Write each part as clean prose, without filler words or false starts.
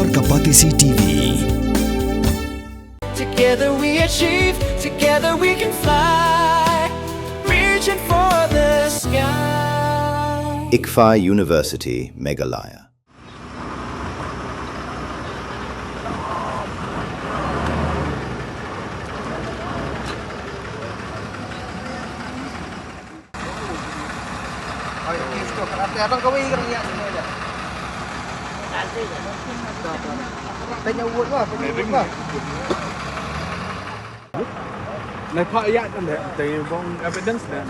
Kapor Kapatisi TV. Together we achieve, together we can fly, reaching for the sky. Ïatakhuh University, Meghalaya. Này Phet Hajan này, thì vong evidence này.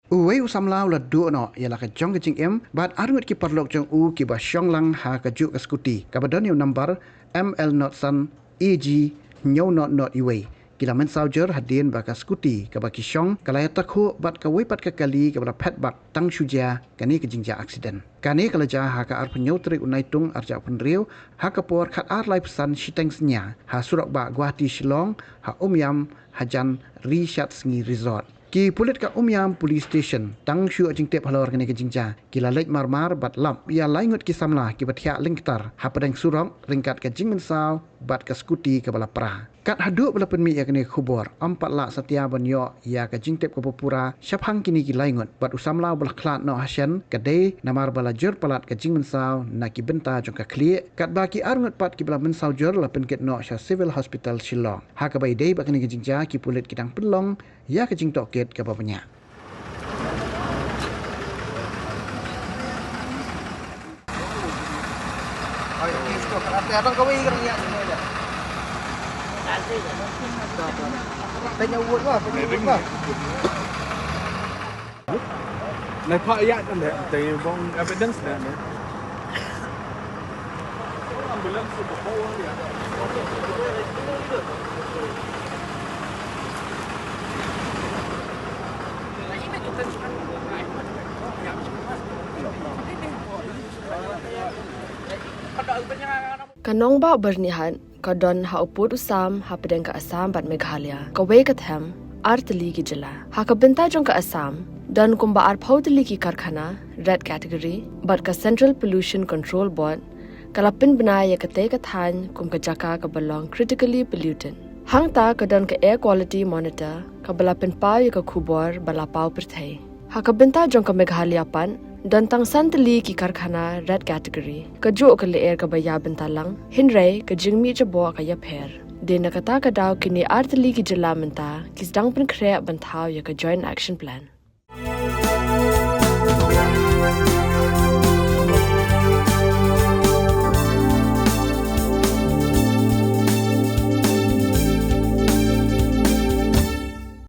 Uwei usam lau la dua no ialah ke jong ke Umïam bat Arngut ki parlok jong ki ba syong lang ha ke juk ke Scooty ka badan yo number ML not san EG nyo not Uwei kila Mynsaw hadin ba ka Scooty ka ba ki syong ka Ïatakhuh bat ka wipat ka kali ka ba Phet bat tang shuja kani ke jingja accident kani kala ja ha ka ar penyo trik unai tung arja penriu ha ka por khat ar life san shiteng snya ha surak ba Guwahati Shillong ha Umïam Hajan Shat Sngi resort ki pulit ka Umïam police station tang shu ajing tep halor kene ke jingja kila lej marmar bat lap ia laingut ki samla ki bathia lingtar ha padang surok ringkat ke jing Mynsaw bat ka Scooty ke bala pra kat haduk bala penmi ya kene khubor 4 lak setia banyo ya ka jing tep ke popura syapang kini ki laingut bat usamla bala klat no Hajan kade namar bala jor palat ke jing Mynsaw na ki benta jong ka kli kat ba ki Arngut pat ki bala Mynsaw jor la penket no sha civil hospital Shillong ha ka bai dei ba kene ke jingja ki pulit kidang pelong ya ke jing tok ke bapanya Này Phet Hajan này, thì vong evidence này. Kanong ba bernihan kadon ha uput usam ha pedeng ka Assam bat Meghalaya ka we ka them artli ki jala ha ka benta jong ka Assam dan kumba ar phautli ki karkhana red category bat ka Central Pollution Control Board kalapin banaya ka te ka than kum ka jaka ka belong critically pollutant hang ta ka don ka air quality monitor ka balapin pa ya ka khubor bala pau perthai ha ka benta jong ka Meghalaya pan dan tang santali ki karkhana red category ka jo ka le air ka baya bentalang hinre ka jingmi jabo ka ya pher de nakata ka daw kini artli ki jala menta kis dang pen khre banthaw ya ka joint action plan